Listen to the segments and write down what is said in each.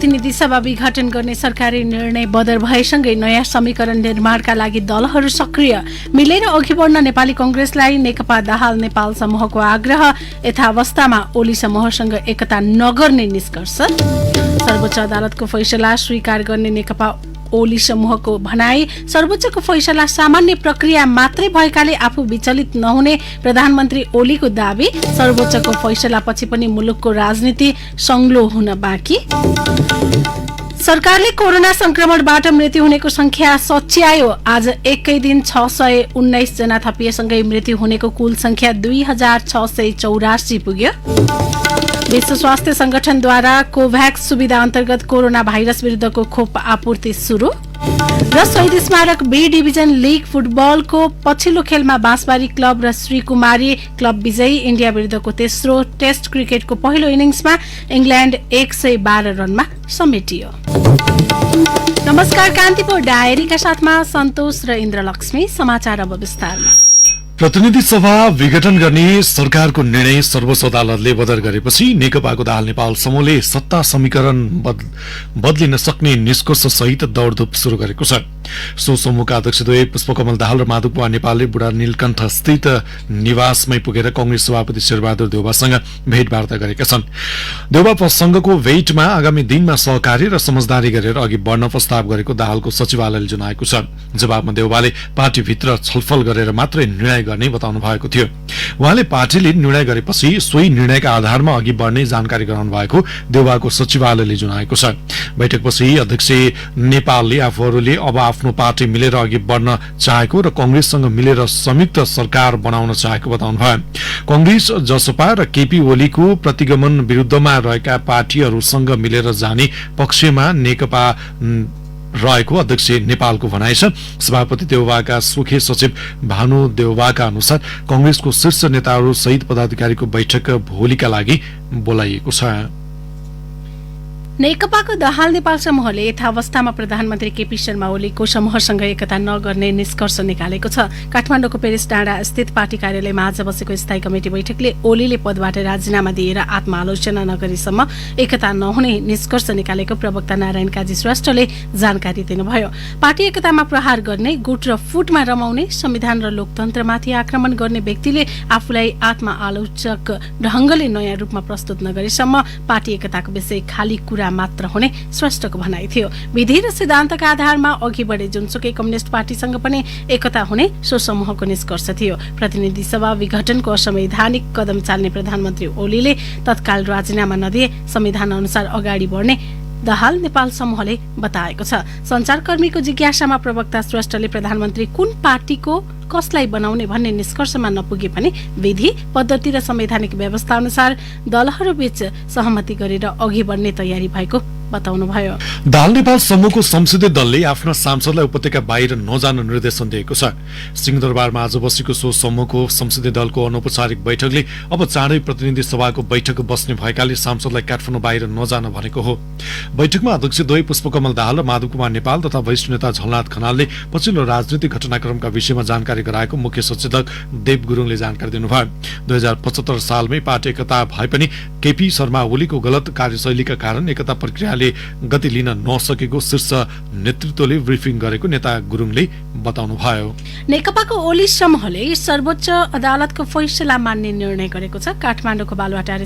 प्रतिनिधि सभा विघटन गर्ने सरकारी निर्णय बदर भएसँगै नयाँ समीकरण निर्माणका लागि दलहरू सक्रिय मिलेर अघि बढ्न नेपाली कांग्रेसलाई नेकपा दाहाल नेपाल समूहको आग्रह यथावस्थामा ओली समूहसँग एकता नगर्ने निष्कर्ष सर्वोच्च अदालतको फैसला स्वीकार गर्ने नेकपा ओली समूहको भनाई सर्वोच्चको फैसला सामान्य प्रक्रिया मात्रै भएकाले आफू विचलित नहुने प्रधानमन्त्री ओलीको दावी सर्वोच्चको फैसलापछि पनि मुलुकको राजनीति संग्लो हुन बाँकी सरकारले कोरोना संक्रमणबाट मृत्यु हुनेको संख्या सच्यायो आज एकै दिन 619 जना थपिएसँगै मृत्यु हुनेको कुल संख्या 2684 पुग्यो विश्व स्वास्थ्य संगठनद्वारा कोभ्याक्स सुविधा अन्तर्गत कोरोना भाइरस विरुद्धको खोप आपूर्ति सुरु र शहीद स्मारक बी डिभिजन लीग फुटबलको पछिल्लो खेलमा बाँसबारी क्लब र श्रीकुमारी क्लब विजयी इन्डिया विरुद्धको तेस्रो टेस्ट क्रिकेटको पहिलो इनिङ्समा इङ्ल्याण्ड 112 रनमा समेटियो। नमस्कार, कान्तिपुर डायरीका साथमा सन्तोष र इन्द्रलक्ष्मी। समाचार अब विस्तारमा। प्रतिनिधि सभा विघटन गर्ने सरकारको निर्णय सर्वोच्च अदालतले बदर गरेपछि नेकपाको दाहाल नेपाल समूहले सत्ता समीकरण बदलिन सक्ने निष्कर्ष सहित दौडधुप शुरू गरेको छ। सो समूहका अध्यक्षद्वय पुष्पकमल दाहाल र माधव कुमार नेपालले बुढा नीलकण्ठ स्थित निवासमै पुगेर कांग्रेस सभापति शेरबहादुर देउवासँग भेटवार्ता गरेका छन्। देउवा प्रसंगको भेटमा आगामी दिनमा सहकारी र समझदारी गरेर अघि बढ्न प्रस्ताव गरेको दाहालको सचिवालयले जनाएको छ। जवाबमा देउवाले पार्टीभित्र छलफल गरेर मात्रै निर्णय गर्ने बताउनु भएको थियो। उहाँले पार्टीले निर्णय गरेपछि सोही निर्णयका आधारमा अघि बढ्ने जानकारी गराउनु भएको देउवाको सचिवालयले जनाएको छ। बैठकपछि अध्यक्ष नेपालले आफूहरूले अब आफ्नो पार्टी मिलेर अघि बढ्न चाहेको र कांग्रेससँग मिलेर संयुक्त सरकार बनाउन चाहेको बताउनु भयो। कांग्रेस जसपा र केपी ओलीको प्रतिगमन विरुद्धमा रहेका पार्टीहरूसँग मिलेर जाने पक्षमा नेकपा रहेको अध्यक्ष नेपालको भनाइ छ। सभापति देउवाका सुखे सचिव भानु देउवाका अनुसार कांग्रेसको शीर्ष नेताहरू सहित पदाधिकारीको बैठक भोलिका लागि बोलाइएको छ। नेकपाको दाहाल नेपाल समूहले यथावस्थामा प्रधानमन्त्री केपी शर्मा ओलीको समूहसँग एकता नगर्ने निष्कर्ष निकालेको छ। काठमाडौँको पेरिस डाँडा स्थित पार्टी कार्यालयमा आज बसेको स्थायी कमिटी बैठकले ओलीले पदबाट राजीनामा दिएर आत्मआलोचना नगरेसम्म एकता नहुने निष्कर्ष निकालेको प्रवक्ता नारायण काजी श्रेष्ठले जानकारी दिनुभयो। पार्टी एकतामा प्रहार गर्ने, गुट र फुटमा रमाउने, संविधान र लोकतन्त्रमाथि आक्रमण गर्ने व्यक्तिले आफूलाई आत्मआलोचक ढंगले नयाँ रूपमा प्रस्तुत नगरेसम्म पार्टी एकताको विषय खाली कुरा मात्र हुने श्रेष्ठको भनाइ थियो। विधि र सिद्धान्तका आधारमा अघि बढे जुनसुकै कम्युनिस्ट पार्टीसँग पनि एकता हुने सो समूहको निष्कर्ष थियो। प्रतिनिधि सभा विघटनको असंवैधानिक कदम चाल्ने प्रधानमन्त्री ओलीले तत्काल राजीनामा नदिए संविधान अनुसार अगाडि बढ्ने दाहाल नेपाल समूहले बताएको छ। संचारकर्मीको जिज्ञासामा प्रवक्ता श्रेष्ठले प्रधानमन्त्री कुन पार्टीको कसलाई बनाउने भन्ने निष्कर्षमा नपुगे पनि विधि, पद्धति र संवैधानिक व्यवस्था अनुसार दलहरूबीच सहमति गरेर अघि बढ्ने तयारी भएको बताउनुभयो। दाहाल नेपाल समूहको संसदीय दलले आफ्ना सांसदलाई उपत्यका बाहिर नजान निर्देशन दिएको छ। सिंहदरबारमा आज बसेको सो समूहको संसदीय दलको अनौपचारिक बैठकले अब चाँडै प्रतिनिधि सभाको बैठक बस्ने भएकाले सांसदलाई काठमाडौँ बाहिर नजान भनेको हो। बैठकमा अध्यक्षद्वय पुष्पकमल दाहाल र माधव कुमार नेपाल तथा वरिष्ठ नेता झलनाथ खनालले पछिल्लो राजनीतिक घटनाक्रमका विषयमा जानकारी गराएको मुख्य सचेतक देव गुरुङले जानकारी दिनुभयो। 2075 सालमै पार्टी एकता भए पनि केपी शर्मा ओलीको गलत कार्यशैलीका कारण एकता प्रक्रियाले गति लिन नसकेको शीर्ष नेतृत्वले ब्रिफिङ गरेको नेता गुरुङले बताउनुभयो। नेकपाको ओली समूहले सर्वोच्च अदालतको फैसला मान्ने निर्णय गरेको छ। काठमाडौँको बालुवाटार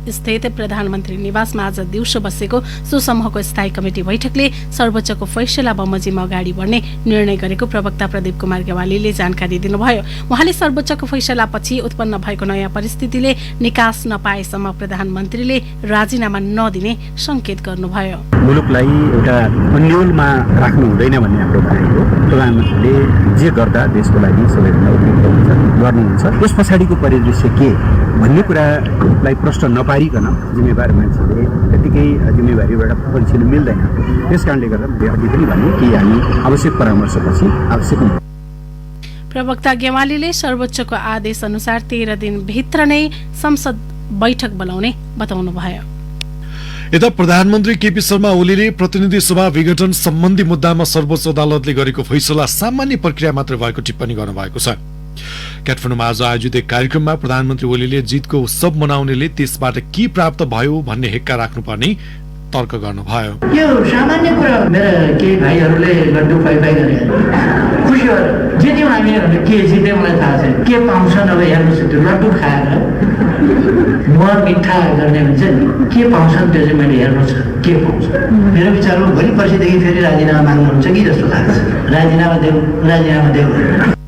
स्थित प्रधानमन्त्री निवासमा आज दिउँसो बसेको सो समूहको स्थायी कमिटी बैठकले सर्वोच्चको फैसला बमोजिममा अगाडि बढ्ने निर्णय गरेको प्रवक्ता प्रदीप कुमार गेवालीले जानकारी दिनुभयो। उहाँले सर्वोच्चको फैसलापछि उत्पन्न भएको नयाँ परिस्थितिले निकास नपाएसम्म प्रधानमन्त्रीले राजीनामा नदिने संकेत गर्नुभयो। मुलुकलाई एउटा अन्योलमा राख्नु हुँदैन भन्ने हाम्रो भनाइ हो। प्रधानमन्त्रीले जे गर्दा देशको लागि सबैभन्दा उपयुक्त हुन्छ गर्नुहुन्छ। त्यस पछाडिको परिदृश्य के भन्ने कुरालाई प्रश्न नपारिकन जिम्मेवार मान्छेले त्यतिकै जिम्मेवारीबाट फर्किनु मिल्दैन। त्यस कारणले गर्दा मैले अघि पनि भने कि हामी आवश्यक परामर्शपछि आवश्यक प्रवक्ता गेवालीले सर्वोच्चको आदेश अनुसार 13 दिनभित्र नै संसद बैठक बोलाउने बताउनुभयो। यता प्रधानमन्त्री केपी शर्मा ओलीले प्रतिनिधि सभा विघटन सम्बन्धी मुद्दामा सर्वोच्च अदालतले गरेको फैसला सामान्य प्रक्रिया मात्र भएको टिप्पणी गर्नुभएको छ। काठमाडौँमा आज आयोजित एक कार्यक्रममा प्रधानमन्त्री ओलीले जितको उत्सव मनाउनेले त्यसबाट के प्राप्त भयो भन्ने हेक्का राख्नुपर्ने तर्क गर्नुभयो। यो सामान्य कुरा मेरा केही भाइहरूले लड्डु खुवाइ गरे खुसी भएर जित्यौँ हामी के जित्यो मलाई थाहा छैन के पाउँछन् अब हेर्नुहोस् त्यो लड्डु खाएर नुहार मिठा गर्ने हुन्छ नि के पाउँछन् त्यो चाहिँ मैले हेर्नु छ के पाउँछ मेरो विचारमा भोलि पर्सिदेखि फेरि राजीनामा माग्नुहुन्छ कि जस्तो लाग्छ राजीनामा देऊ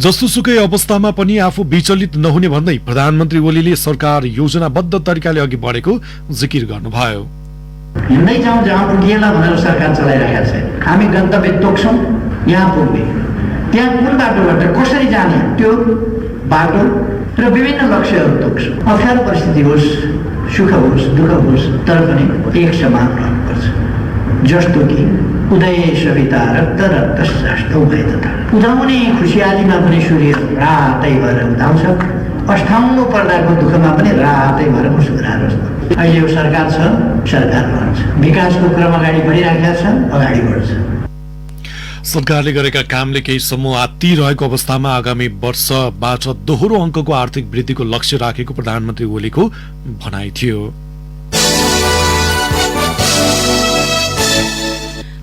जस्तोसुकै अवस्थामा पनि आफू विचलित नहुने भन्दै प्रधानमन्त्री ओलीले सरकार योजनाबद्ध तरिकाले अघि बढेको जिकिर गर्नुभयो। हिँड्दै जाउँ जहाँ पुगिएला भनेर सरकार चलाइरहेका छ। हामी गन्तव्य तोक्छौँ यहाँ पुग्ने त्यहाँ कुन बाटोबाट कसरी जाने त्यो बाटो र विभिन्न लक्ष्यहरू तोक्छौँ। अप्ठ्यारो परिस्थिति होस् सुख होस् दुःख होस् तर पनि एक समान रहनुपर्छ। जस्तो कि उदय सविता रक्त रक्त श्रेष्ठ उदय तथा उदाउने खुसियालीमा पनि सूर्य रातै भएर उदाउँछ अष्टाउनु पर्दाको दुःखमा पनि रातै भएर मुस्कुराएर अहिले यो सरकार छ सरकार रहन्छ विकासको क्रम अगाडि बढिराखेका छ अगाडि बढ्छ। सरकारले गरेका कामले केही समूह आत्तिरहेको अवस्थामा आगामी वर्षबाट दोहोरो अङ्कको आर्थिक वृद्धिको लक्ष्य राखेको प्रधानमन्त्री ओलीको भनाइ थियो।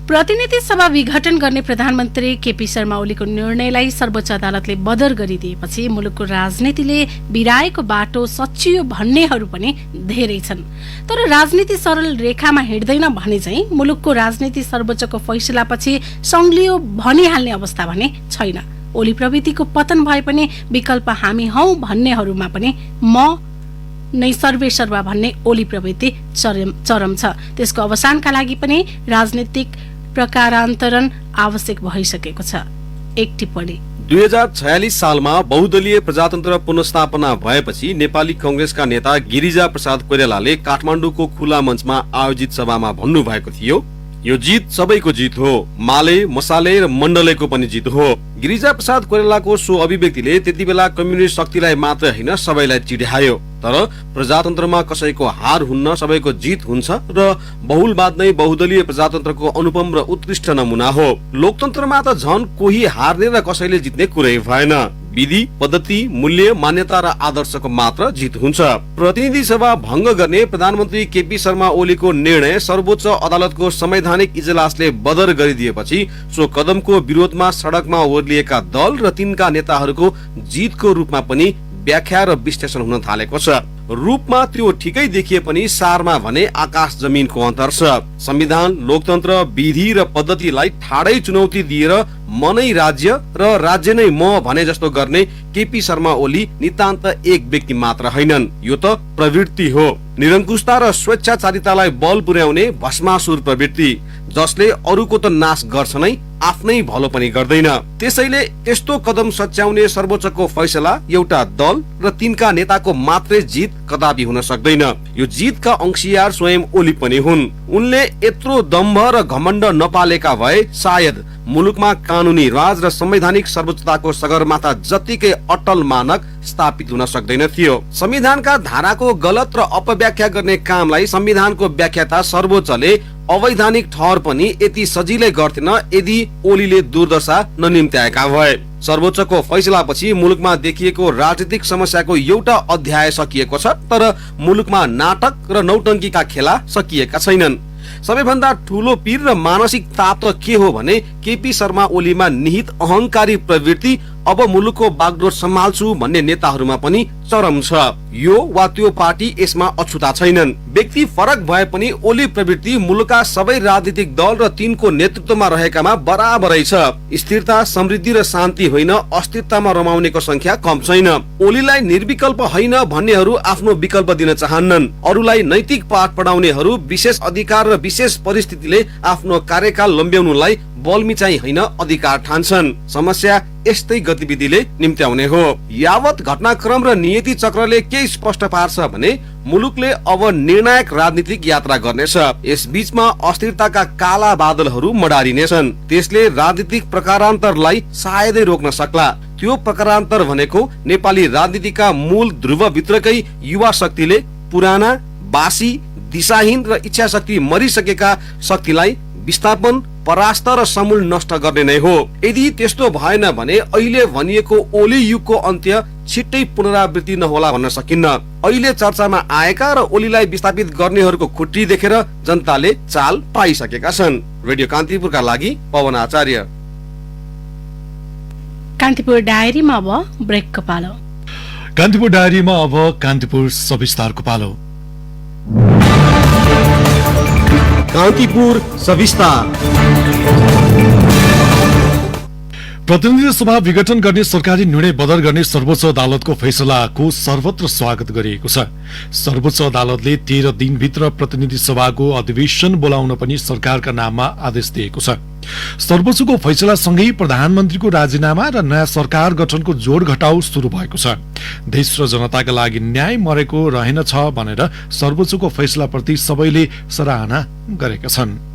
प्रतिनिधि सभा विघटन गर्ने प्रधानमन्त्री केपी शर्मा ओलीको निर्णयलाई सर्वोच्च अदालतले बदर गरिदिएपछि मुलुकको राजनीतिले बिराएको बाटो सच्चियो भन्नेहरू पनि धेरै छन्। तर राजनीति सरल रेखामा हिँड्दैन भने चाहिँ मुलुकको राजनीति सर्वोच्चको फैसलापछि संग्लियो भनिहाल्ने अवस्था भने छैन। ओली प्रवृत्तिको पतन भए पनि विकल्प हामी हौ भन्नेहरूमा पनि म नै सर्वेसर्वा भन्ने ओली प्रवृत्ति चरम छ। त्यसको अवसानका लागि पनि राजनीतिक प्रकारान्तरण आवश्यक भइसकेको छ। एक टिप्पणी 2046 सालमा बहुदलीय प्रजातन्त्र पुनर्स्थापना भएपछि नेपाली कंग्रेसका नेता गिरिजा प्रसाद कोइरालाले काठमाडौँको खुला मञ्चमा आयोजित सभामा भन्नुभएको थियो, यो जित सबैको जित हो, माले मसाले र मण्डलेको पनि जित हो। गिरिजा प्रसाद कोइरालाको सो अभिव्यक्तिले त्यति बेला कम्युनिस्ट शक्तिलाई मात्र होइन सबैलाई चिढ्यायो। तर प्रजातन्त्रमा कसैको हार हुन्न सबैको जित हुन्छ र बहुलवाद नै बहुदलीय प्रजातन्त्रको अनुपम र उत्कृष्ट नमुना हो। लोकतन्त्रमा त झन कोही हार्ने र कसैले जित्ने कुरै भएन। विधि पद्धति मूल्य मान्यता र आदर्शको मात्र जित हुन्छ। प्रतिनिधि सभा भंग गर्ने प्रधानमन्त्री केपी शर्मा ओलीको निर्णय सर्वोच्च अदालतको संवैधानिक इजलासले बदर गरिदिएपछि सो कदमको विरोधमा सडकमा ओर्लिएका दल र तिनका नेताहरूको जितको रूपमा पनि व्याख्या र विश्लेषण हुन थालेको छ। रूपमा त्यो ठिकै देखिए पनि सारमा भने आकाश जमिनको अन्तर छ। संविधान लोकतन्त्र विधि र पद्धतिलाई ठाडै चुनौती दिएर म नै राज्य र राज्य नै म भने जस्तो गर्ने केपी शर्मा ओली नितान्त एक व्यक्ति मात्र हैनन्, यो त प्रवृत्ति हो। निरंकुशता र स्वेच्छाचारितालाई बल पुर्याउने भस्मासुर प्रवृत्ति जसले अरूको त नाश गर्छ नै आफ्नै भलो पनि गर्दैन। त्यसैले यस्तो कदम सच्याउने सर्वोच्चको फैसला एउटा दल र तिनका नेताको मात्रै जित कदापि हुन सक्दैन। यो जितका अंशियार स्वयं ओली पनि हुन्। उनले यत्रो दम्भ र घमण्ड नपालेका भए सायद मुलुकमा कानूनी राज र संवैधानिक सर्वोच्चताको सगरमाथा जतिकै अटल मानक स्थापित हुन सक्दैन थियो। संविधानका धाराको गलत र अपव्याख्या गर्ने कामलाई संविधानको व्याख्याता सर्वोच्चले अवैधानिक ठहर पनि यति सजिलै गर्थेन यदि ओलीले दुर्दशा ननिम्त्याएका भए। सर्वोच्चको फैसलापछि मुलुकमा देखिएको राजनीतिक समस्याको एउटा अध्याय सकिएको छ, तर मुलुकमा नाटक र नौटंकीका खेला सकिएका छैनन्। सबैभन्दा ठूलो पीर र मानसिक ताप त के हो भने केपी शर्मा ओलीमा निहित अहंकारी प्रवृत्ति अब मुलुकको बागडोर सम्हाल्छु भन्ने नेताहरूमा पनि चरम छ। यो वा त्यो पार्टी यसमा अछुता छैनन्। व्यक्ति फरक भए पनि ओली प्रवृत्ति मुलुकका सबै राजनीतिक दल र तिनको नेतृत्वमा रहेकामा बराबरै छ। स्थिरता समृद्धि र शान्ति होइन अस्थिरतामा रमाउनेको संख्या कम छैन। ओलीलाई निर्विकल्प होइन भन्नेहरू आफ्नो विकल्प दिन चाहन्नन्। अरूलाई नैतिक पाठ पढाउनेहरू विशेष अधिकार र विशेष परिस्थितिले आफ्नो कार्यकाल लम्ब्याउनुलाई बलमिचाइ होइन अधिकार ठान्छन्। समस्या यस्तै गतिविधिले निम्त्याउने हो। यावत घटनाक्रम र नियति चक्रले के स्पष्ट पार्छ भने मुलुकले अब निर्णायक राजनीतिक यात्रा गर्नेछ। यस बीचमा अस्थिरताका काला बादलहरू मडारिनेछन्। त्यसले राजनीतिक प्रकारान्तरलाई सायदै रोक्न सक्ला। त्यो प्रकारान्तर भनेको नेपाली राजनीतिका मूल ध्रुवभित्रकै युवा शक्तिले पुराना बासी दिशाहीन र इच्छा शक्ति मरिसकेका शक्तिलाई विस्थापन परास्त र समूल नष्ट गर्ने नै हो। यदि त्यस्तो भएन भने अहिले भनिएको ओली युगको अन्त्य छिट्टै पुनरावृत्ति नहोला भन्न सकिन्न। अहिले चर्चामा आएका र ओलीलाई विस्थापित गर्नेहरूको खुट्टी देखेर जनताले चाल पाइसकेका छन्। रेडियो कान्तिपुरका लागि पवन आचार्य। कान्तिपुर डायरीमा अब ब्रेकको पालो। कान्तिपुर डायरीमा अब कान्तिपुर सविस्तारको पालो। कान्तिपुर सविस्तार। प्रतिनिधि सभा विघटन गर्ने सरकारी निर्णय बदल गर्ने सर्वोच्च अदालतको फैसलाको सर्वत्र स्वागत गरिएको छ। सर्वोच्च अदालतले 13 दिनभित्र प्रतिनिधि सभाको अधिवेशन बोलाउन पनि सरकारका नाममा आदेश दिएको छ। सर्वोच्चको फैसलासँगै प्रधानमन्त्रीको राजीनामा र नयाँ सरकार गठनको जोड घटाउ शुरू भएको छ। देश र जनताका लागि न्याय मरेको रहेनछ भनेर सर्वोच्चको फैसलाप्रति सबैले सराहना गरेका छन्।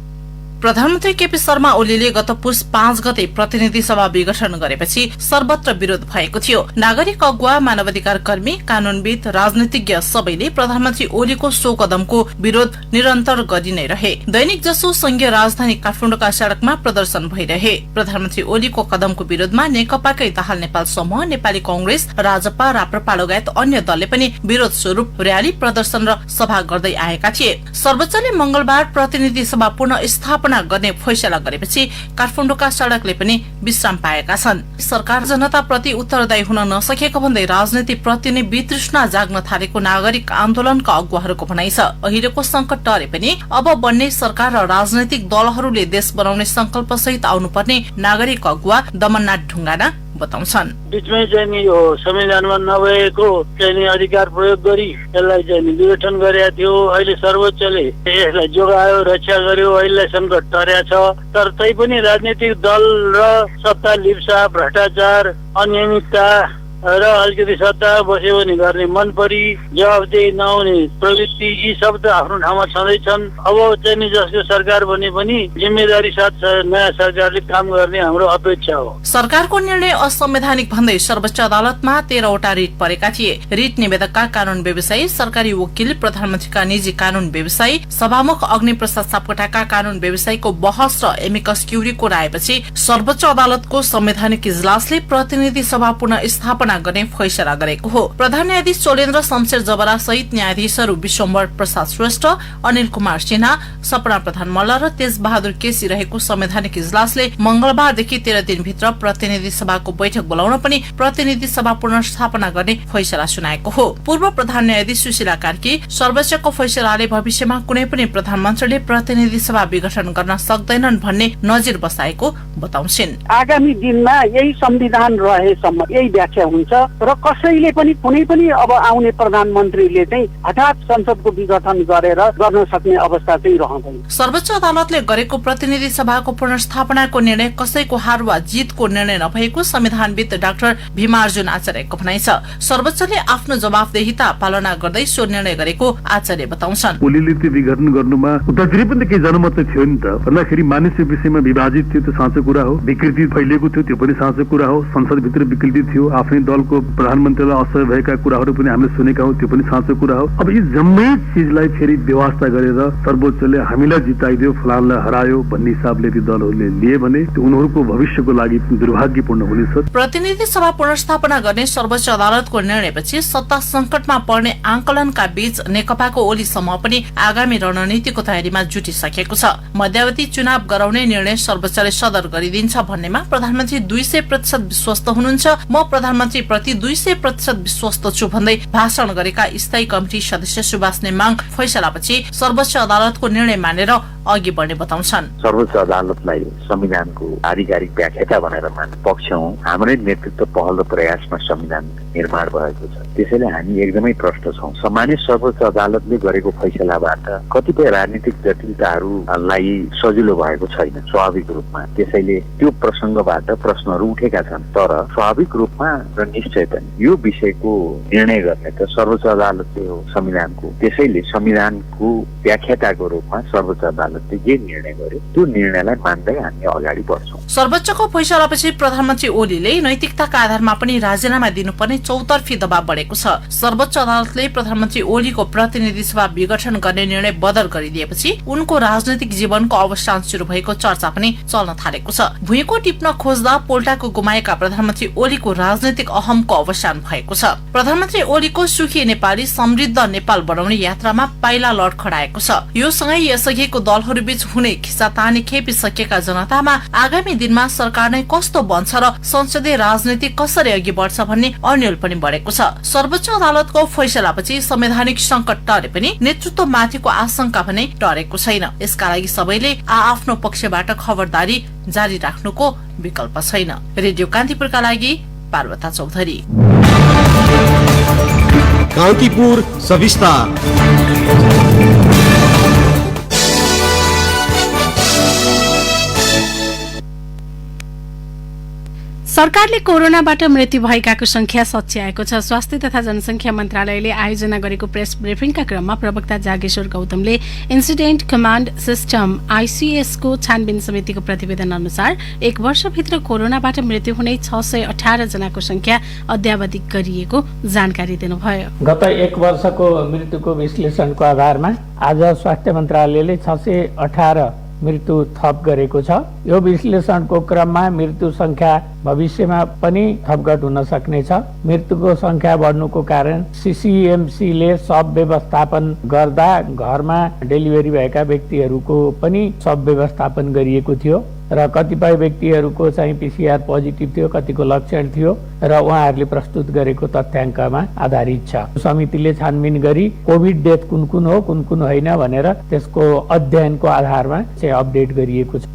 प्रधानमन्त्री केपी शर्मा ओलीले गत पुस 5 गते प्रतिनिधि सभा विघटन गरेपछि सर्वत्र विरोध भएको थियो। नागरिक अगुवा, मानवाधिकार कर्मी, कानूनविद, राजनीतिज्ञ सबैले प्रधानमन्त्री ओलीको सो कदमको विरोध निरन्तर गरि नै रहे। दैनिक जसो संघीय राजधानी काठमाडौँका सड़कमा प्रदर्शन भइरहे। प्रधानमन्त्री ओलीको कदमको विरोधमा नेकपाकै दाहाल नेपाल समूह, नेपाली कांग्रेस, राजपा, राप्रपा लगायत अन्य दलले पनि विरोध स्वरूप र्याली, प्रदर्शन र सभा गर्दै आएका थिए। सर्वोच्चले मंगलबार प्रतिनिधि सभा पुनः स्थापना गर्ने फैसला गरेपछि काठमाडौँका सड़कले पनि विश्राम पाएका छन्। सरकार जनताप्रति उत्तरदायी हुन नसकेको भन्दै राजनीति प्रति नै वितृष्णा जाग्न थालेको नागरिक आन्दोलनका अगुवाहरूको भनाइ छ। अहिलेको संकट टरे पनि अब बन्ने सरकार र राजनैतिक दलहरूले देश बनाउने संकल्प सहित आउनुपर्ने नागरिक अगुवा दमननाथ ढुङ्गाना बताउँछन्। बीचमै चाहिँ नि यो संविधानमा नभएको चाहिँ नि अधिकार प्रयोग गरी यसलाई चाहिँ नि विघटन गरेका थियो। अहिले सर्वोच्चले यसलाई जोगायो, रक्षा गर्यो। अहिले संकट टर्या छ, तर तैपनि राजनीतिक दल र सत्ता लिप्सा, भ्रष्टाचार, अनियमितता र अलिकति सत्ता बस्यो भने गर्ने मन परी जवाफदेही नहुने प्रवृत्ति, यी शब्द आफ्नो ठाउँमा छँदैछन्। अब चाहिँ नि जसको सरकार बने पनि जिम्मेदारी साथ नयाँ सरकारले काम गर्ने हाम्रो अपेक्षा हो। सरकारको निर्णय असंवैधानिक भन्दै सर्वोच्च अदालतमा 13 वटा रिट परेका थिए। रिट निवेदकका कानून व्यवसायी, सरकारी वकिल, प्रधानमन्त्रीका निजी कानून व्यवसायी, सभामुख अग्निप्रसाद सापकोटाका कानून व्यवसायीको बहस र एमिकस क्युरीको रायपछि सर्वोच्च अदालतको संवैधानिक इजलासले प्रतिनिधि सभा पुनः स्थापना गर्ने फैसला गरेको हो। प्रधान न्यायाधीश चोलेन्द्र शमशेर जबरा सहित न्यायाधीशहरू विश्वम्भर प्रसाद श्रेष्ठ, अनिल कुमार सिन्हा, सपना प्रधान मल्ल र तेज बहादुर केसी रहेको संवैधानिक इजलासले मंगलबारदेखि 13 दिनभित्र प्रतिनिधि सभाको बैठक बोलाउन पनि प्रतिनिधि सभा पुनर्स्थापना गर्ने फैसला सुनाएको हो। पूर्व प्रधान न्यायाधीश सुशीला कार्की सर्वोच्चको फैसलाले भविष्यमा कुनै पनि प्रधानमन्त्रीले प्रतिनिधि सभा विघटन गर्न सक्दैनन् भन्ने नजिर बसाएको बताउँछिन्। आगामी दिनमा यही संविधान रहेसम्म यही व्याख्या हुन्छ र कसैले पनि कुनै पनि अब आउने प्रधानमन्त्रीले चाहिँ हठात संसदको विघटन गरेर गर्न सक्ने अवस्था चाहिँ रहँदैन। सर्वोच्च अदालतले गरेको प्रतिनिधि सभाको पुनर्स्थापनाको निर्णय कसैको हार वा जितको निर्णय नभएको संविधानविद डाक्टर भीमार्जुन आचार्यको भनाइ छ। सर्वोच्चले आफ्नो जवाफदेहिता पालना गर्दै सो निर्णय गरेको आचार्य बताउँछन्। ओलीले त्यो विघटन गर्नुमा उतातिर पनि केही जनमत थियो नि त, भन्दाखेरि मानिसको विषयमा विभाजित थियो, त्यो साँचो कुरा हो। विकृति फैलिएको थियो, त्यो पनि साँचो कुरा हो। संसदभित्र विकृति थियो, आफ्नै दलको प्रधानमन्त्रीलाई असह्य भएका कुराहरू पनि हामीले सुनेका हौं, त्यो पनि साँचो कुरा हो। अब यी जम्मै चिजलाई फेरि व्यवस्था गरेर सर्वोच्चले हामीलाई जिताइदियो, फलानलाई हरायो भन्ने हिसाबले ती दलहरूले लिए भने त्यो उनीहरूको भविष्यको लागि दुर्भाग्यपूर्ण हुनेछ। प्रतिनिधि सभा पुनर्स्थापना गर्ने सर्वोच्च अदालतको निर्णयपछि सत्ता संकटमा पर्ने आंकलनका बीच नेकपाको ओली समूह पनि आगामी रणनीतिको तयारीमा जुटिसकेको छ। मध्यावधि चुनाव गराउने निर्णय सर्वोच्चले सदर गरिदिन्छ भन्नेमा प्रधानमन्त्री 200% विश्वस्त हुनुहुन्छ। म प्रधानमन्त्री प्रति 200% विश्वस्त छु भन्दै भाषण गरेका स्थायी कमिटी सदस्य सुभाष नेमाङ फैसलापछि सर्वोच्च अदालतको निर्णय मानेर अघि बढ्ने बताउँछन्। सर्वोच्च अदालतलाई संविधानको आधिकारिक व्याख्याता भनेर मान्ने पक्ष हौं। हाम्रै नेतृत्व पहल र प्रयासमा संविधान निर्माण भएको छ, त्यसैले हामी एकदमै प्रष्ट छौं। सामान्य सर्वोच्च अदालतले गरेको फैसलाबाट कतिपय राजनीतिक जटिलताहरूलाई सजिलो भएको छैन स्वाभाविक रूपमा, त्यसैले त्यो प्रसंगबाट प्रश्नहरू उठेका छन्। तर स्वाभाविक रूपमा र निश्चय पनि यो विषयको निर्णय गर्ने त सर्वोच्च अदालतले हो संविधानको। त्यसैले संविधानको व्याख्याताको रूपमा सर्वोच्च अदालतले जे निर्णय गर्यो त्यो निर्णयलाई मान्दै हामी अगाडि बढ्छौँ। सर्वोच्चको फैसलापछि प्रधानमन्त्री ओलीले नैतिकताका आधारमा पनि राजीनामा दिनुपर्ने चौतर्फी दबाव बढेको छ। सर्वोच्च अदालतले प्रधानमन्त्री ओलीको प्रतिनिधि सभा विघटन गर्ने निर्णय बदल गरिदिएपछि उनको राजनैतिक जीवनको अवसान शुरू भएको चर्चा पनि चल्न थालेको छ। भुइँको टिप्न खोज्दा पोल्टाको गुमाएका प्रधानमन्त्री ओलीको राजनैतिक अहमको अवसान भएको छ। प्रधानमन्त्री ओलीको सुखी नेपाली समृद्ध नेपाल बनाउने यात्रामा पाइला लडखडाएको छ। यो सँगै यसअघिको दलहरूबीच हुने खिचातानी खेपिसकेका जनतामा आगामी दिनमा सरकार नै कस्तो बन्छ र संसदीय राजनीति कसरी अघि बढ्छ भन्ने अन्यल पनि बढेको छ। सर्वोच्च अदालतको फैसलापछि संवैधानिक संकट टरे पनि नेतृत्व माथिको आशंका पनि टरेको छैन। यसका लागि सबैले आफ्नो पक्षबाट खबरदारी जारी राख्नुको विकल्प छैन। रेडियो कान्तिपुरका लागि पार्वता चौधरी। कान्तिपुर सविस्तार। सरकारले कोरोनाबाट मृत्यु भएकाको संख्या सच्याएको छ। स्वास्थ्य तथा जनसंख्या मन्त्रालयले आयोजना गरेको प्रेस ब्रिफिङका क्रममा प्रवक्ता जागेश्वर गौतमले इन्सिडेन्ट कमाण्ड सिस्टम आईसीएस को छानबिन समितिको प्रतिवेदन अनुसार 1 वर्षभित्र कोरोनाबाट मृत्यु हुने 618 जनाको संख्या अद्यावधिक गरिएको जानकारी दिनुभयो। गत 1 वर्षको मृत्युको विश्लेषणको आधारमा आज स्वास्थ्य मन्त्रालयले 618 मृत्यु थप गरेको छ। यो विश्लेषणको क्रममा मृत्यु संख्या भविष्यमा पनि थपघट हुन सक्नेछ। मृत्युको संख्या बढ्नुको कारण सीसीएमसीले शव व्यवस्थापन गर्दा घरमा डेलिभरी भएका व्यक्तिहरूको पनि शव व्यवस्थापन गरिएको थियो र कतिपय व्यक्तिहरूको चाहिँ पीसीआर पोजिटिभ थियो, कतिको लक्षण थियो र उहाँहरूले प्रस्तुत गरेको तथ्याङ्कमा आधारित छ। समितिले छानबिन गरी कोभिड डेथ कुन कुन हो कुन कुन होइन भनेर त्यसको अध्ययनको आधारमा चाहिँ अपडेट गरिएको छ।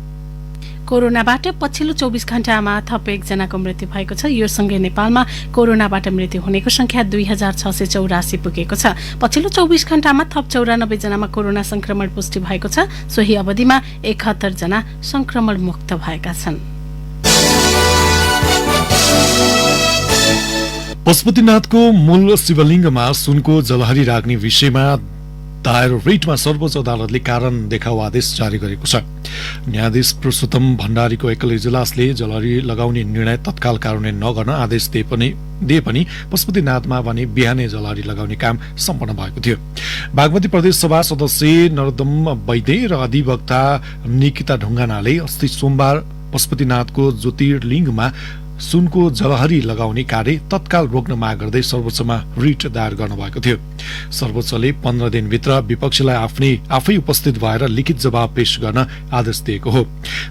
कोरोनाबाट पछिल्लो 24 घण्टामा थप 1 जनाको मृत्यु भएको छ। यो सँगै नेपालमा कोरोनाबाट मृत्यु हुनेको संख्या 2684 पुगेको छ। पछिल्लो 24 घण्टामा थप 94 जनामा कोरोना संक्रमण पुष्टि भएको छ। सोही अवधिमा 71 जना संक्रमण मुक्त भएका छन्। पशुपतिनाथको मूल शिवलिङ्गमा सुनको जलहरी राख्ने विषयमा दायर रिटमा सर्वोच्च अदालतले कारण देखाउ आदेश जारी गरेको छ। न्यायाधीश पुरुषोत्तम भण्डारीको एकल इजलासले जलहरी लगाउने निर्णय तत्काल कार्यान्वयन नगर्न आदेश दिए पनि पशुपतिनाथमा भने बिहानै जलहरी लगाउने काम सम्पन्न भएको थियो। बागमती प्रदेश सभा सदस्य नरोत्तम वैद्य र अधिवक्ता निकिता ढुङ्गानाले अस्ति सोमबार पशुपतिनाथको ज्योतिर्लिङ्गमा सुनको जलहरी लगाउने कार्य तत्काल रोक्न माग गर्दै सर्वोच्चमा रिट दायर गर्नुभएको थियो। सर्वोच्चले 15 दिनभित्र विपक्षीलाई आफै उपस्थित भएर लिखित जवाब पेश गर्न आदेश दिएको हो।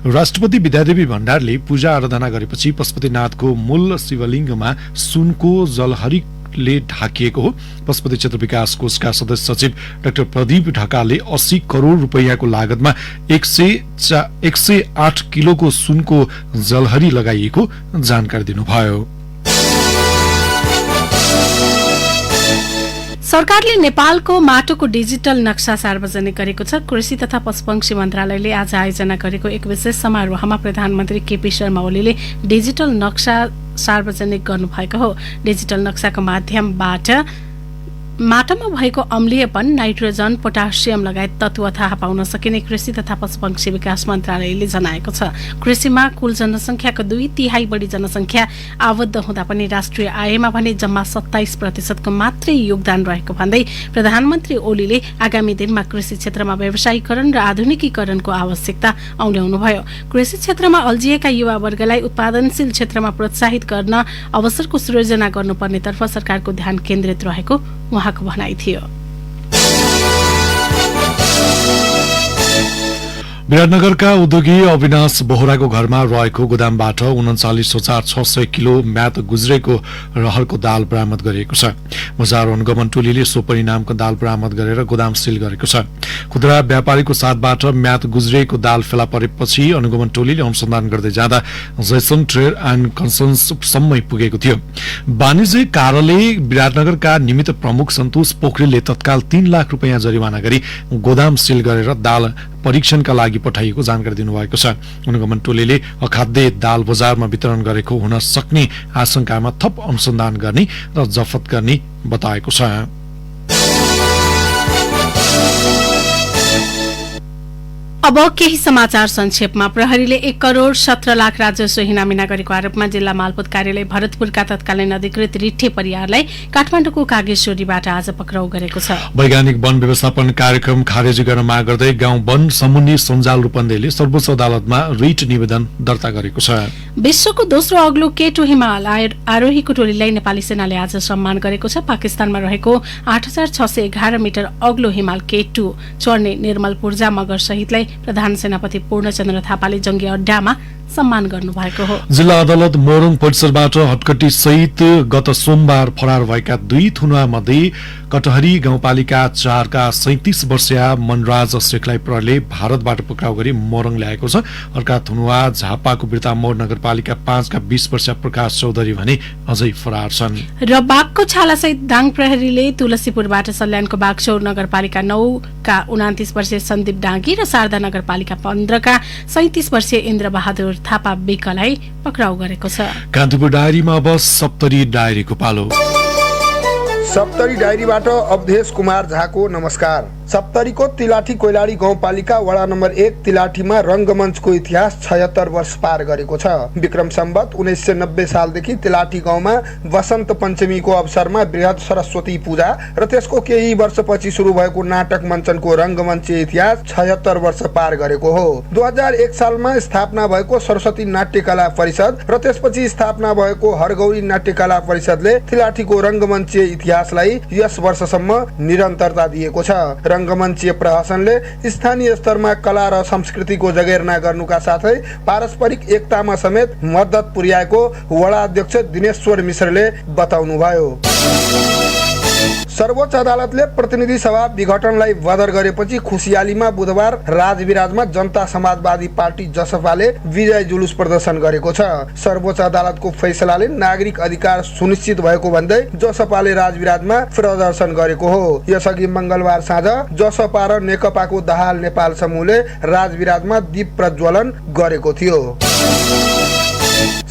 राष्ट्रपति विद्यादेवी भण्डारले पूजा आराधना गरेपछि पशुपतिनाथको मूल शिवलिङ्गमा सुनको जलहरी ले ढाकिएको हो। पशुपति क्षेत्र विकास कोषका सदस्य सचिव डाक्टर प्रदीप ढकालले 80 करोड़ रुपैयाँको लागतमा 108 किलोको सुनको जलहरी लगाइएको जानकारी दिनुभयो। सरकारले नेपालको माटोको डिजिटल नक्सा सार्वजनिक गरेको छ। कृषि तथा पशुपक्षी मन्त्रालयले आज आयोजना गरेको एक विशेष समारोहमा प्रधानमन्त्री केपी शर्मा ओलीले डिजिटल नक्सा सार्वजनिक गर्नुभएको हो। डिजिटल नक्साको माध्यमबाट माटोमा भएको अम्लीयपन, नाइट्रोजन, पोटासियम लगायत तत्व थाहा पाउन सकिने कृषि तथा पशुपक्षी विकास मन्त्रालयले जनाएको छ। कृषिमा कुल जनसंख्याको 2/3 बढी जनसंख्या आबद्ध हुँदा पनि राष्ट्रिय आयमा भने जम्मा 27% को मात्रै योगदान रहेको भन्दै प्रधानमन्त्री ओलीले आगामी दिनमा कृषि क्षेत्रमा व्यवसायीकरण र आधुनिकीकरणको आवश्यकता औल्याउनुभयो। कृषि क्षेत्रमा अल्झिएका युवा वर्गलाई उत्पादनशील क्षेत्रमा प्रोत्साहित गर्न अवसरको सृजना गर्नुपर्नेतर्फ सरकारको ध्यान केन्द्रित रहेको उहाँको भनाइ थियो। विराटनगरका उद्योगी अविनाश बोहराको घरमा रहेको गोदामबाट 39,600 किलो म्याद गुज्रेको रहरको दाल बरामद गरिएको छ। बजार अनुगमन टोलीले सो परिणामको दाल बरामद गरेर गोदाम सील गरेको छ। खुद्रा व्यापारीको साथबाट म्याद गुज्रेको दाल फेला परेपछि अनुगमन टोलीले अनुसन्धान गर्दै जाँदा जैसन ट्रेड एन्ड कन्सल्टन्टसम्मै पुगेको थियो। वाणिज्य कार्यालय विराटनगरका निमित्त प्रमुख सन्तोष पोखरेलले तत्काल 3 लाख रुपैयाँ जरिवाना गरी गोदाम सील गरेर दाल परीक्षणका लागि पठाइएको जानकारी दिनुभएको छ। अनुगमन टोलीले अखाद्य दाल बजारमा वितरण गरेको हुन सक्ने आशंकामा थप अनुसन्धान गर्ने र जफत गर्ने बताएको छ। अब केही समाचार संक्षेपमा। प्रहरीले 1 करोड़ 17 लाख राजस्व हिनामिना गरेको आरोपमा जिल्ला मालपोत कार्यालय भरतपुरका तत्कालीन अधिकृत रिठे परियारलाई काठमाडौँको कागेश्वरीबाट आज पक्राउ गरेको छ। वैज्ञानिक वन व्यवस्थापन कार्यक्रम खारेजी गर्न माग गर्दै गाउँ वन सम्बन्धी सञ्जाल रूपन्देहीले सर्वोच्च अदालतमा रिट निवेदन दर्ता गरेको छ। विश्वको दोस्रो अग्लो K2 हिमाल आरोहीको टोलीलाई नेपाली सेनाले आज सम्मान गरेको छ। पाकिस्तानमा रहेको 8611 मिटर अग्लो हिमाल K2 चढ्ने निर्मल पूर्जा मगर सहितलाई प्रधान सेनापति पूर्णचन्द्र थापाले जंगी अड्डामा सम्मान गर्नुभएको हो। जिल्ला अदालत मोरङ परिसरबाट हटकटी सहित गत सोमबार फरार भएका 2 थुनुवा मध्ये कटहरी गाउँपालिका 4 का 37 वर्षीय मनराज शेखलाई प्रहरीले भारतबाट पक्राउ गरी मोरङ ल्याएको छ। अर्का थुनुवा झापाको बिर्तामोड नगरपालिका 5 का 20 वर्षीय प्रकाश चौधरी भने अझै फरार छन्। र बाघको छालासहित दाङ प्रहरीले तुलसीपुरबाट सल्यानको बागचौर नगरपालिका 9 का 29 वर्षीय सन्दीप डाँगी र शारदा नगरपालिका 15 का 37 वर्षीय इन्द्र बहादुर थापा बिकलाई पक्राउ गरेको छ। कान्तिपुर डायरीमा अब सप्तरी डायरीको पालो। सप्तरी डायरीबाट अवधेश कुमार झाको नमस्कार। सप्तरीको तिलाठी कोइलाडी गाउँपालिका वडा नम्बर 1 तिलाठीमा रंगमञ्चको इतिहास 76 वर्ष पार गरेको छ। विक्रम सम्वत 1990 सालदेखि तिलाठी गाउँमा वसन्त पञ्चमीको अवसरमा बृहत सरस्वती पूजा र त्यसको केही वर्षपछि सुरु भएको नाटक मञ्चनको रंगमञ्चीय इतिहास 76 वर्ष पार गरेको हो। 2001 सालमा स्थापना भएको सरस्वती नाट्यकला परिषद र त्यसपछि स्थापना भएको हरगौरी नाट्यकला परिषदले तिलाठीको रंगमञ्चीय इतिहासलाई यस वर्षसम्म निरन्तरता दिएको छ। रंगमञ्चीय प्रहसनले स्थानीय स्तरमा कला र संस्कृतिको जगेर्ना गर्नुका साथै पारस्परिक एकतामा समेत मद्दत पुर्याएको वडा अध्यक्ष दिनेश्वर मिश्रले बताउनुभयो। सर्वोच्च अदालतले प्रतिनिधि सभा विघटनलाई बदर गरेपछि खुसियालीमा बुधबार राजविराजमा जनता समाजवादी पार्टी जसपाले विजय जुलुस प्रदर्शन गरेको छ। सर्वोच्च अदालतको फैसलाले नागरिक अधिकार सुनिश्चित भएको भन्दै जसपाले राजविराजमा प्रदर्शन गरेको हो। यसअघि मंगलबार साँझ जसपा र नेकपाको दाहाल नेपाल समूहले राजविराजमा दीप प्रज्वलन गरेको थियो।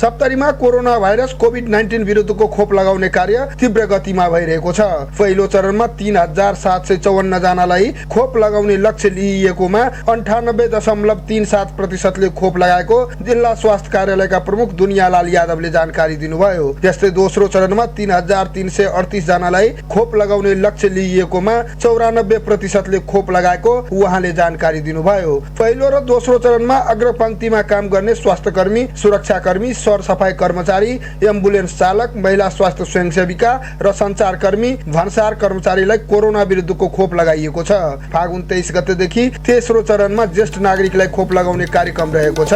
सप्तरीमा कोरोना भाइरस कोभिड-19 विरुद्धको खोप लगाउने कार्य तीव्र गतिमा भइरहेको छ। पहिलो चरणमा 3754 जनालाई खोप लगाउने लक्ष्य लिइएकोमा 98.37% खोप लगाएको जिल्ला स्वास्थ्य कार्यालयका प्रमुख दुनियालाल यादवले जानकारी दिनुभयो। त्यस्तै दोस्रो चरणमा 3338 जनालाई खोप लगाउने लक्ष्य लिइएकोमा 94% खोप लगाएको उहाँले जानकारी दिनुभयो। पहिलो र दोस्रो चरणमा अग्रपंक्तिमा काम गर्ने स्वास्थ्यकर्मी, सुरक्षाकर्मी, सरसफाई कर्मचारी, एम्बुलेन्स चालक, महिला स्वास्थ्य स्वयंसेविका र संचारकर्मी, भन्सार कर्मचारीलाई कोरोना विरुद्धको खोप लगाइएको छ। फागुन 23 गतेदेखि तेस्रो चरणमा ज्येष्ठ नागरिकलाई खोप लगाउने कार्यक्रम रहेको छ।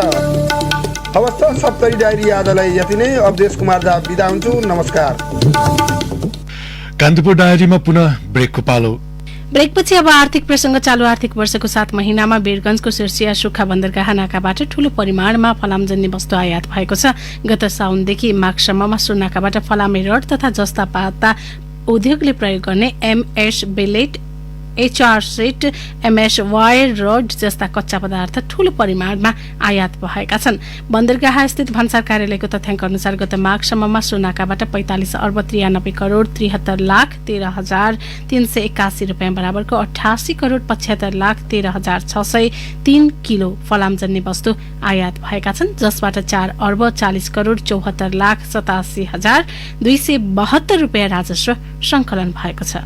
अवस्था सप्तरी डायरी आजलाई यति नै। अवधेश कुमार झा बिदा हुन्छु। नमस्कार। कान्तिपुर डायरीमा पुनः ब्रेकको पालो। ब्रेकपछि अब आर्थिक प्रसंग। चालू आर्थिक वर्षको 7 महिनामा वीरगंजको सिर्सिया सुखा बन्दरगाह नाकाबाट ठूलो परिमाणमा फलामजन्य वस्तु आयात भएको छ। गत साउनदेखि माघसम्ममा सुनाकाबाट फलामे रड तथा जस्ता पाता उद्योगले प्रयोग गर्ने MS billet, HR set, MS wire rod जस्ता कच्चा पदार्थ ठूलो परिमाणमा आयात भएका छन्। बन्दरगाह स्थित भन्सार कार्यालयको तथ्याङ्क अनुसार गत माघसम्ममा सुनाकाबाट 45 अर्ब 93 करोड 73 लाख 13,381 रुपियाँ बराबरको 88 करोड 75 लाख 13,603 किलो फलामजन्य वस्तु आयात भएका छन्, जसबाट 4 अर्ब 40 करोड 74 लाख 87,272 रुपियाँ राजस्व संकलन भएको छ।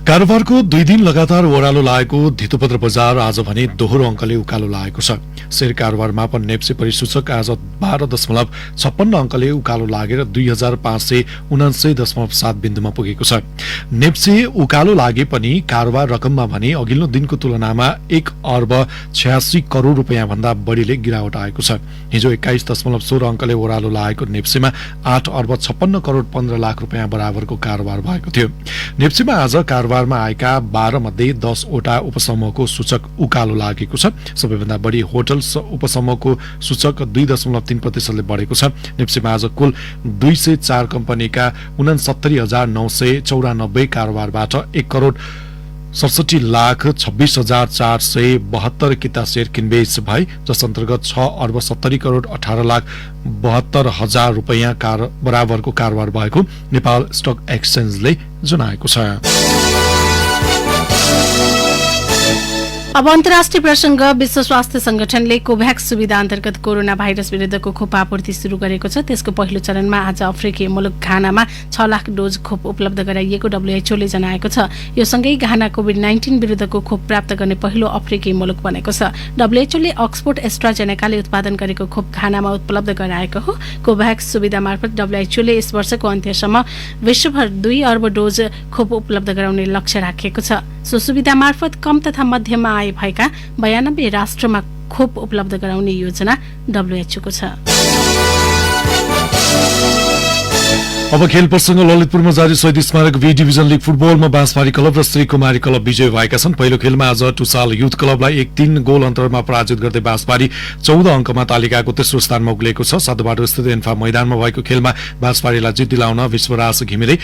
कारोबारको 2 दिन लगातार ओह्रालो लागेको धितोपत्र बजार आज भने दोहोरो अङ्कले उकालो लागेको छ। शेयर कारोबार मापन नेप्से परिसूचक आज 12.56 अङ्कले उकालो लागेर 2579.7 बिन्दुमा पुगेको छ। नेप्से उकालो लागे पनि कारोबार रकममा भने अघिल्लो दिनको तुलनामा 1 अर्ब 86 करोड रुपियाँ भन्दा बढीले गिरावट आएको छ। हिजो 21.16 अङ्कले ओह्रालो लागेको नेप्सेमा 8 अर्ब 56 करोड 15 लाख रुपियाँ बराबरको कारोबार भएको थियो। नेप्सेमा आज कारोबारमा आएका 12 मध्ये 10 वटा उपसमूहको सूचक उकालो लागेको छ। सबैभन्दा बढी होटल उपसमूहको सूचक 2.3% ले बढेको छ। नेप्सेमा आज कुल 204 कम्पनीका 69,994 कारोबारबाट 1 करोड 67,26,472 किता शेयर किनबेच भए, जस अन्तर्गत 6,70,18,72,हजार रुपैयाँ बराबरको कारोबार भएको नेपाल स्टक एक्सचेन्जले जनाएको छ। अब अन्तर्राष्ट्रिय प्रसंग। विश्व स्वास्थ्य संगठनले कोभ्याक्स सुविधा अन्तर्गत कोरोना भाइरस विरुद्धको खोप आपूर्ति शुरू गरेको छ। त्यसको पहिलो चरणमा आज अफ्रिकी मुलुक घानामा 6 लाख डोज खोप उपलब्ध गराइएको डब्ल्युएचओले जनाएको छ। यो सँगै घाना कोभिड-19 विरुद्धको खोप प्राप्त गर्ने पहिलो अफ्रिकी मुलुक बनेको छ। डब्ल्युएचओले अक्सफोर्ड एस्ट्राजेनेकाले उत्पादन गरेको खोप घानामा उपलब्ध गराएको हो। कोभ्याक्स सुविधा मार्फत डब्ल्युएचओले यस वर्षको अन्त्यसम्म विश्वभर 2 अर्ब डोज खोप उपलब्ध गराउने लक्ष्य राखेको छ। सो सुविधा मार्फत कम तथा मध्यम आय भएका 92 राष्ट्रमा खोप उपलब्ध गराउने योजना डब्ल्युएचओको छ। अब खेल प्रसंग। ललितपुरमा जारी शहीद स्मारक बी डिभिजन लीग फुटबलमा बाँसबारी क्लब र श्री कुमारी क्लब विजय भएका छन्। पहिलो खेलमा आज टुसाल युथ क्लबलाई 1-3 गोल अन्तरमा पराजित गर्दै बाँसबारी 14 अङ्कमा तालिकाको तेस्रो स्थानमा उक्लेको छ। सदरबाटो स्थित एन्फा मैदानमा भएको खेलमा बाँसबारीलाई जित दिलाउन विश्वराज घिमिरे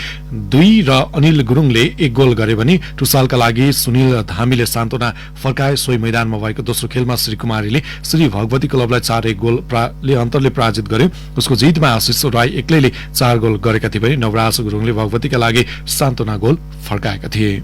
2 र अनिल गुरुङले 1 गोल गरे भने टुसालका लागि सुनिल धामीले सान्त्वना फर्काए। सोही मैदानमा भएको दोस्रो खेलमा श्री कुमारीले श्री भगवती क्लबलाई 4-1 गोलले अन्तरले पराजित गर्यो। उसको जितमा आशिष राई एक्लैले 4 गोल गरे थिए। नवराज गुरुङले भगवतीका लागि सान्त्वना गोल फर्काएका थिए।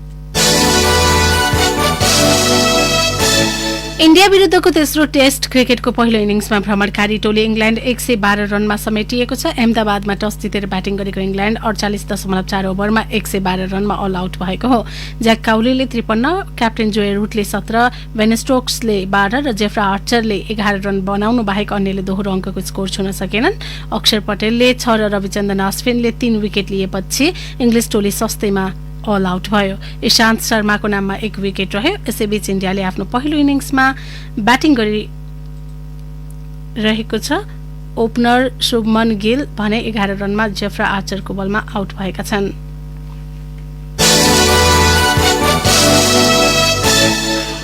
इन्डिया विरुद्धको तेस्रो टेस्ट क्रिकेटको पहिलो इनिङ्समा भ्रमणकारी टोली इंग्ल्याण्ड 112 रनमा समेटिएको छ। अहमदाबादमा टस जितेर ब्याटिङ गरेको इंग्ल्याण्ड 48.4 ओभरमा 112 रनमा अल आउट भएको हो। ज्याक काउलीले 53, क्याप्टेन जोए रूटले 17, बेन स्टोक्सले 12 र जेफ्रा आर्चरले 11 रन बनाउनु बाहेक अन्यले दोहोरो अङ्कको स्कोर छुन सकेनन्। अक्षर पटेलले 6 र रविचन्द्रन अश्विनले 3 विकेट लिएपछि इङ्ग्लिस टोली सस्तैमा अल आउट भयो। ईशान्त शर्माको नाममा 1 विकेट रह्यो। यसैबीच इन्डियाले आफ्नो पहिलो इनिङ्समा ब्याटिङ गरिरहेको छ। ओपनर शुभमन गिल भने 11 रनमा जेफ्रा आर्चरको बलमा आउट भएका छन्।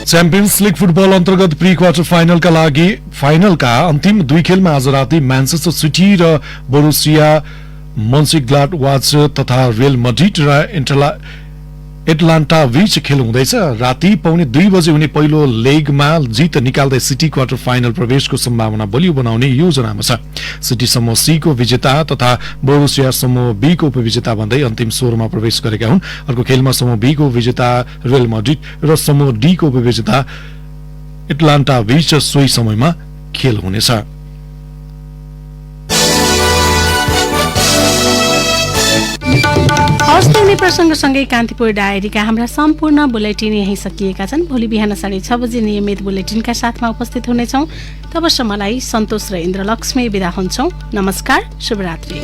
च्याम्पियन्स लीग फुटबल अन्तर्गत प्री क्वार्टर फाइनलका अन्तिम 2 खेलमा आज राति म्यानचेस्टर सिटी र बोरुसिया मन्चेन्ग्लाडबाच तथा रियल मड्रिड र एटलान्टा बीच खेल हुँदैछ। राति 1:15 बजे हुने पहिलो लेगमा जित निकाल्दै सिटी क्वार्टर फाइनल प्रवेशको सम्भावना बलियो बनाउने योजनामा छ। सिटी समूह सी को विजेता तथा बोरुसिया समूह बी को उपविजेता भन्दै अन्तिम 16मा प्रवेश गरेका हुन्। अर्को खेलमा समूह बी को विजेता रियल मड्रिड र समूह डी को उपविजेता एटलान्टा बीच सोही समयमा खेल हुनेछ। हौस् प्रसंगसँगै कान्तिपुर डायरीका हाम्रा सम्पूर्ण बुलेटिन यही सकिएका छन्। भोलि बिहान 6:30 बजे नियमित बुलेटिनका साथमा उपस्थित हुनेछौं। तबसम्मलाई सन्तोष र इन्द्रलक्ष्मी बिदा हुन्छौं। नमस्कार, शुभरात्रि।